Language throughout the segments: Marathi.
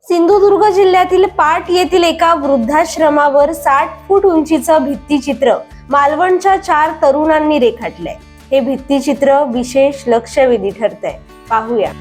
सिंधुदुर्ग जिल्ह्यातील पाट येथील एका वृद्धाश्रमावर 60 फूट उंचीचं भित्तिचित्र मालवणच्या 4 तरुणांनी रेखाटलंय। हे भित्तिचित्र विशेष लक्षवेधी ठरतंय। पाहूया।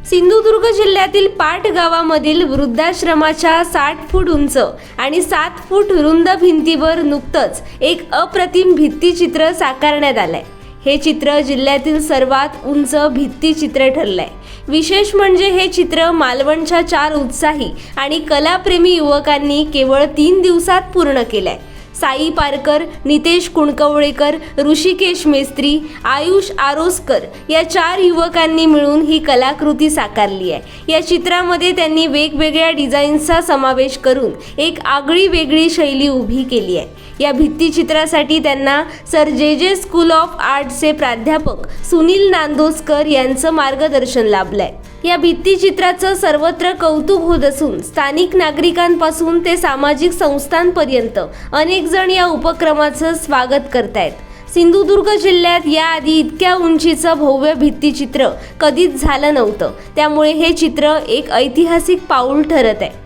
सिंधुदुर्ग जिल्ह्यातील पाट गावामधील वृद्धाश्रमाच्या 60 फूट उंच आणि 7 फूट रुंद भिंतीवर नुकतंच एक अप्रतिम भित्तिचित्र साकारण्यात आलंय। हे चित्र जिल्ह्यातील सर्वात उंच भित्तिचित्र ठरलंय। विशेष म्हणजे हे चित्र मालवणच्या 4 उत्साही आणि कलाप्रेमी युवकांनी केवळ 3 दिवसात पूर्ण केलंय। साई पारकर, नितेश कुणकवळेकर, ऋषिकेश मेस्त्री, आयुष आरोसकर या 4 युवकांनी मिळून ही कलाकृती साकारली आहे। या चित्रामध्ये त्यांनी वेगवेगळ्या डिझाईन्सचा समावेश करून एक आगळी वेगळी शैली उभी केली आहे। या भित्तिचित्रासाठी त्यांना सर जे स्कूल ऑफ आर्टचे प्राध्यापक सुनील नांदोसकर यांचं मार्गदर्शन लाभलंय। या भित्तिचित्राचं सर्वत्र कौतुक होत असून स्थानिक नागरिकांपासून ते सामाजिक संस्थांपर्यंत अनेक जण या उपक्रमाचं स्वागत करतायत। सिंधुदुर्ग जिल्ह्यात याआधी इतक्या उंचीचं भव्य भित्तिचित्र कधीच झालं नव्हतं, त्यामुळे हे चित्र एक ऐतिहासिक पाऊल ठरत आहे।